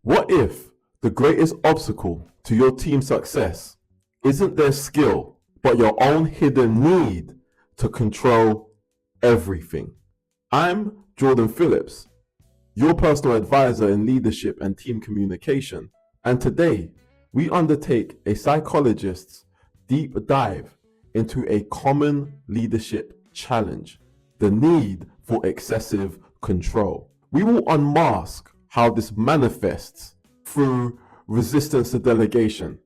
What if the greatest obstacle to your team's success isn't their skill, but your own hidden need to control everything? I'm Jordan Phillips, your personal advisor in leadership and team communication, and today we undertake a psychologist's deep dive into a common leadership challenge: the need for excessive control. We will unmask how this manifests through resistance to delegation,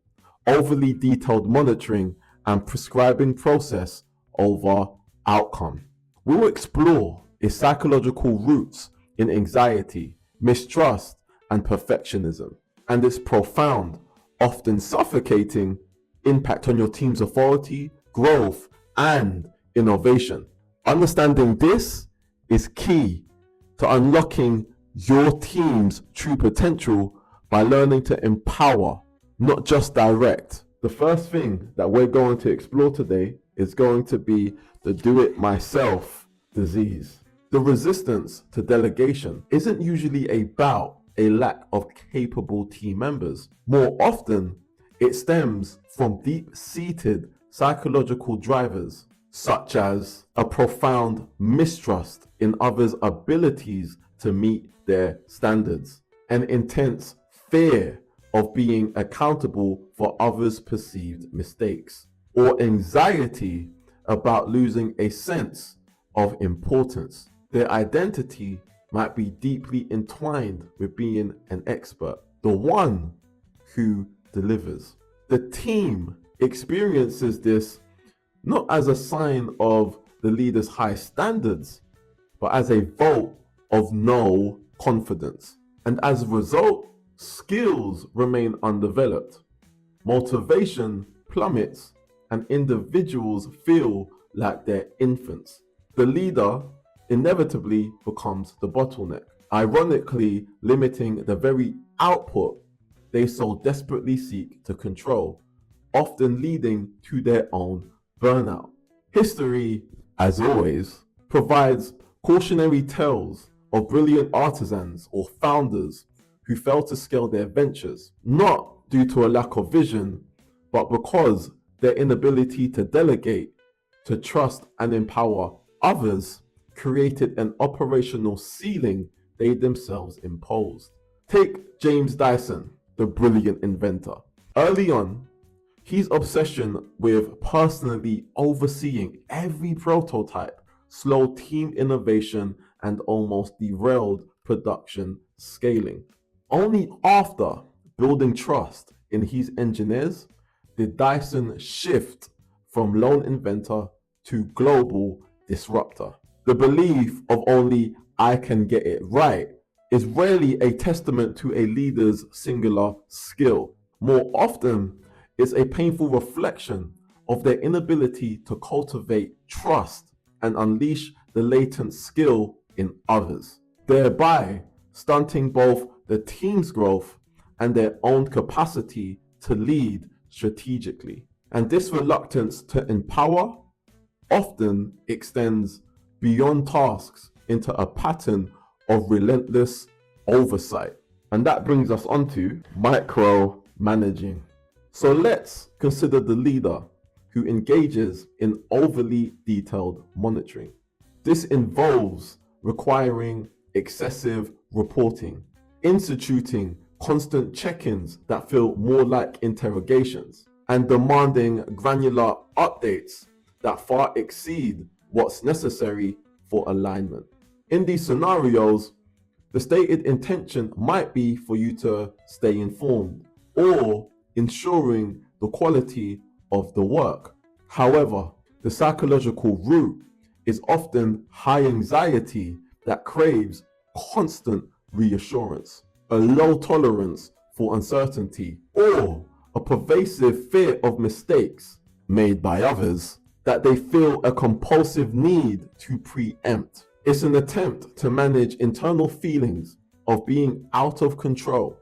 overly detailed monitoring, and prescribing process over outcome. We will explore its psychological roots in anxiety, mistrust, and perfectionism, and its profound, often suffocating impact on your team's authority, growth, and innovation. Understanding this is key to unlocking your team's true potential by learning to empower, not just direct. The first thing that we're going to explore today is going to be the do-it-myself disease. The resistance to delegation isn't usually about a lack of capable team members. More often, it stems from deep-seated psychological drivers, such as a profound mistrust in others' abilities to meet their standards, an intense fear of being accountable for others' perceived mistakes, or anxiety about losing a sense of importance. Their identity might be deeply entwined with being an expert, the one who delivers. The team experiences this not as a sign of the leader's high standards, but as a vote of no confidence. And as a result, skills remain undeveloped, motivation plummets, and individuals feel like they're infants. The leader inevitably becomes the bottleneck, ironically limiting the very output they so desperately seek to control, often leading to their own burnout. History, as always, provides cautionary tales of brilliant artisans or founders who failed to scale their ventures, not due to a lack of vision, but because their inability to delegate, to trust and empower others created an operational ceiling they themselves imposed. Take James Dyson, the brilliant inventor. Early on, his obsession with personally overseeing every prototype slowed team innovation and almost derailed production scaling. Only after building trust in his engineers did Dyson shift from lone inventor to global disruptor. The belief of only "I can get it right" is rarely a testament to a leader's singular skill. More often, it's a painful reflection of their inability to cultivate trust and unleash the latent skill in others, thereby stunting both the team's growth and their own capacity to lead strategically. And this reluctance to empower often extends beyond tasks into a pattern of relentless oversight. And that brings us onto micromanaging. So let's consider the leader who engages in overly detailed monitoring. This involves requiring excessive reporting, instituting constant check-ins that feel more like interrogations, and demanding granular updates that far exceed what's necessary for alignment. In these scenarios, the stated intention might be for you to stay informed or ensuring the quality of the work. However, the psychological root is often high anxiety that craves constant reassurance, a low tolerance for uncertainty, or a pervasive fear of mistakes made by others that they feel a compulsive need to preempt. It's an attempt to manage internal feelings of being out of control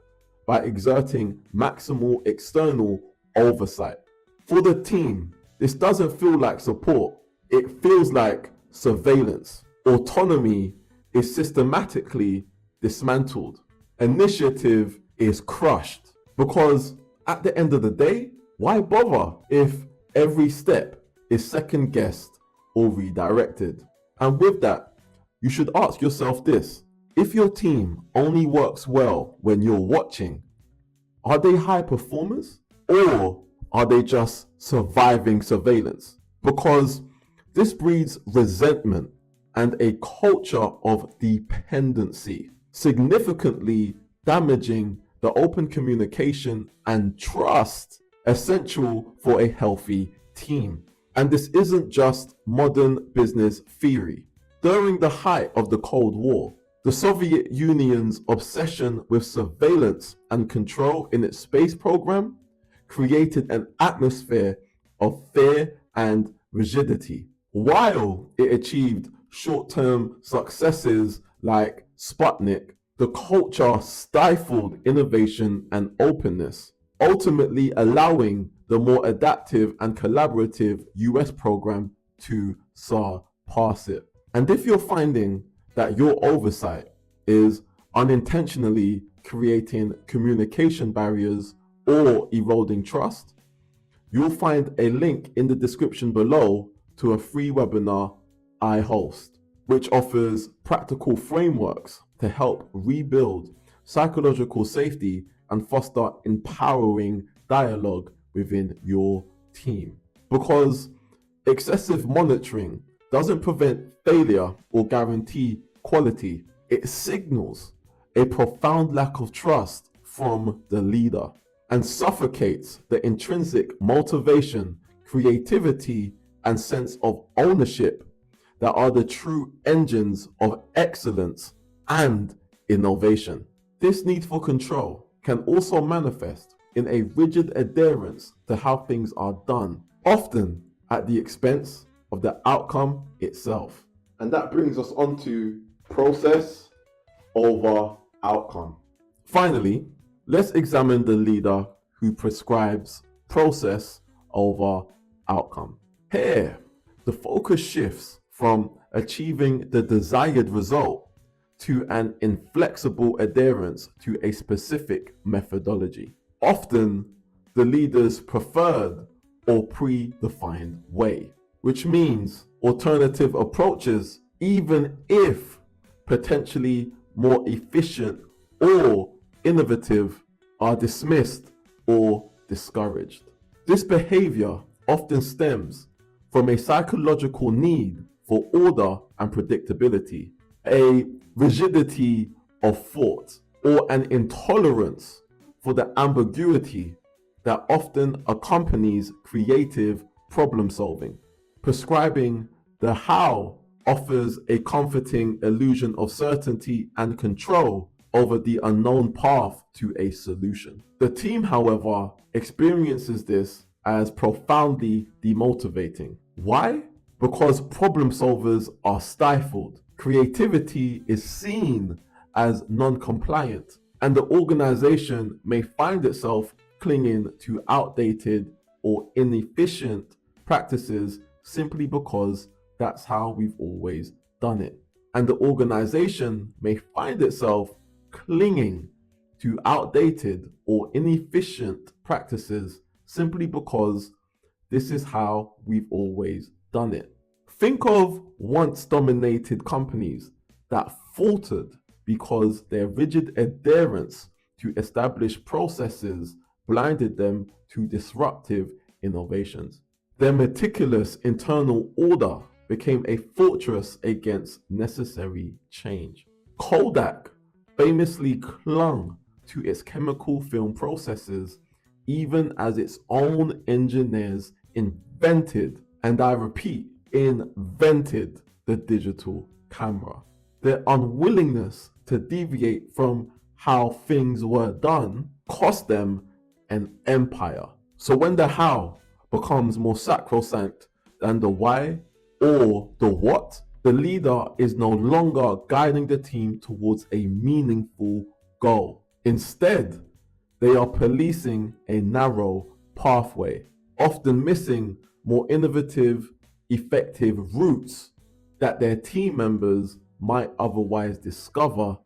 by exerting maximal external oversight. For the team, this doesn't feel like support, it feels like surveillance. Autonomy is systematically dismantled. Initiative is crushed. Because at the end of the day, why bother if every step is second guessed or redirected? And with that, you should ask yourself this: if your team only works well when you're watching, are they high performers or are they just surviving surveillance? Because this breeds resentment and a culture of dependency, significantly damaging the open communication and trust essential for a healthy team. And this isn't just modern business theory. During the height of the Cold War, the Soviet Union's obsession with surveillance and control in its space program created an atmosphere of fear and rigidity. While it achieved short-term successes like Sputnik, the culture stifled innovation and openness, ultimately allowing the more adaptive and collaborative US program to surpass it. And if you're finding that your oversight is unintentionally creating communication barriers or eroding trust, you'll find a link in the description below to a free webinar I host, which offers practical frameworks to help rebuild psychological safety and foster empowering dialogue within your team. Because excessive monitoring doesn't prevent failure or guarantee quality, it signals a profound lack of trust from the leader and suffocates the intrinsic motivation, creativity, and sense of ownership that are the true engines of excellence and innovation. This need for control can also manifest in a rigid adherence to how things are done, often at the expense of the outcome itself. And that brings us on to process over outcome. Finally, let's examine the leader who prescribes process over outcome. Here, the focus shifts from achieving the desired result to an inflexible adherence to a specific methodology, often the leader's preferred or predefined way, which means alternative approaches, even if potentially more efficient or innovative, are dismissed or discouraged. This behavior often stems from a psychological need for order and predictability, a rigidity of thought, or an intolerance for the ambiguity that often accompanies creative problem solving. Prescribing the how offers a comforting illusion of certainty and control over the unknown path to a solution. The team, however, experiences this as profoundly demotivating. Why? Because problem solvers are stifled, creativity is seen as non-compliant, and the organization may find itself clinging to outdated or inefficient practices simply because that's how we've always done it. And the organization may find itself clinging to outdated or inefficient practices simply because this is how we've always done it. Think of once dominated companies that faltered because their rigid adherence to established processes blinded them to disruptive innovations. Their meticulous internal order became a fortress against necessary change. Kodak famously clung to its chemical film processes even as its own engineers invented, and I repeat, invented the digital camera. Their unwillingness to deviate from how things were done cost them an empire. So when the how becomes more sacrosanct than the why or the what, the leader is no longer guiding the team towards a meaningful goal. Instead, they are policing a narrow pathway, often missing more innovative, effective routes that their team members might otherwise discover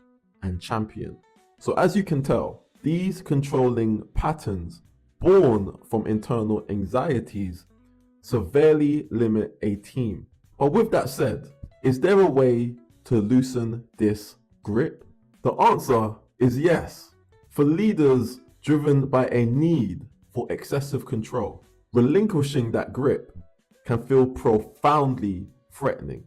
and champion. So as you can tell, These controlling patterns, born from internal anxieties, severely limit a team. But with that said, is there a way to loosen this grip? The answer is yes. For leaders driven by a need for excessive control, relinquishing that grip can feel profoundly threatening.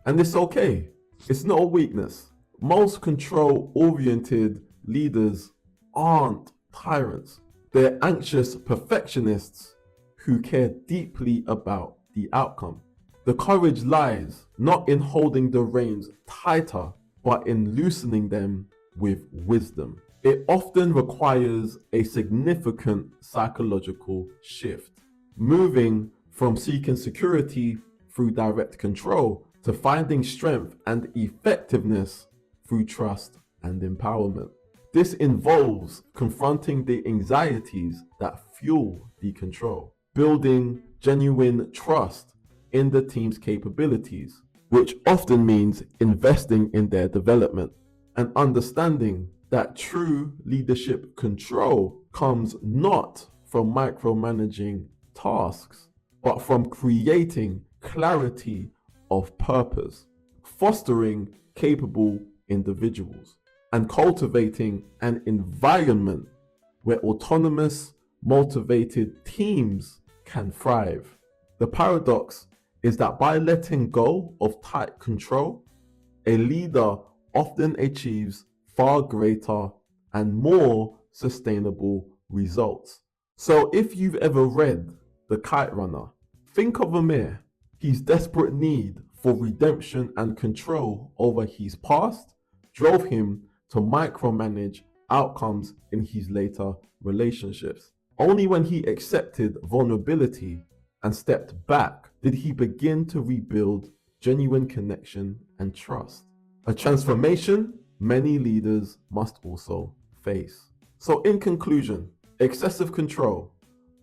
And it's okay. It's not a weakness. Most control-oriented leaders aren't tyrants. They're anxious perfectionists who care deeply about the outcome. The courage lies not in holding the reins tighter, but in loosening them with wisdom. It often requires a significant psychological shift, moving from seeking security through direct control to finding strength and effectiveness through trust and empowerment. This involves confronting the anxieties that fuel the control, building genuine trust in the team's capabilities, which often means investing in their development, and understanding that true leadership control comes not from micromanaging tasks, but from creating clarity of purpose, fostering capable individuals, and cultivating an environment where autonomous, motivated teams can thrive. The paradox is that by letting go of tight control, a leader often achieves far greater and more sustainable results. So if you've ever read The Kite Runner, think of Amir. His desperate need for redemption and control over his past drove him to micromanage outcomes in his later relationships. Only when he accepted vulnerability and stepped back did he begin to rebuild genuine connection and trust. A transformation many leaders must also face. So in conclusion, excessive control,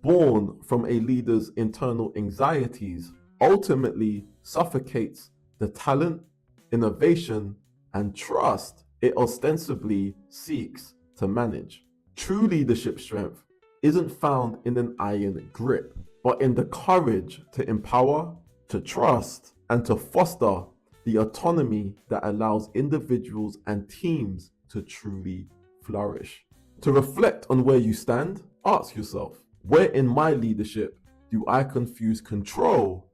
born from a leader's internal anxieties, ultimately suffocates the talent, innovation, and trust it ostensibly seeks to manage. True leadership strength isn't found in an iron grip, but in the courage to empower, to trust, and to foster the autonomy that allows individuals and teams to truly flourish. To reflect on where you stand, ask yourself, where in my leadership do I confuse control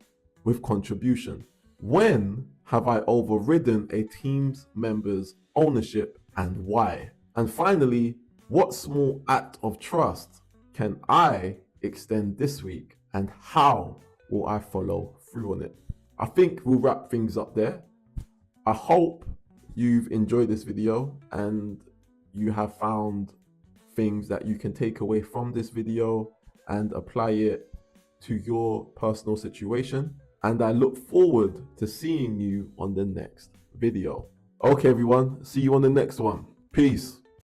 with contribution? When have I overridden a team's members' ownership and why? And finally, what small act of trust can I extend this week and how will I follow through on it? I think we'll wrap things up there. I hope you've enjoyed this video and you have found things that you can take away from this video and apply it to your personal situation. And I look forward to seeing you on the next video. Okay, everyone, see you on the next one. Peace.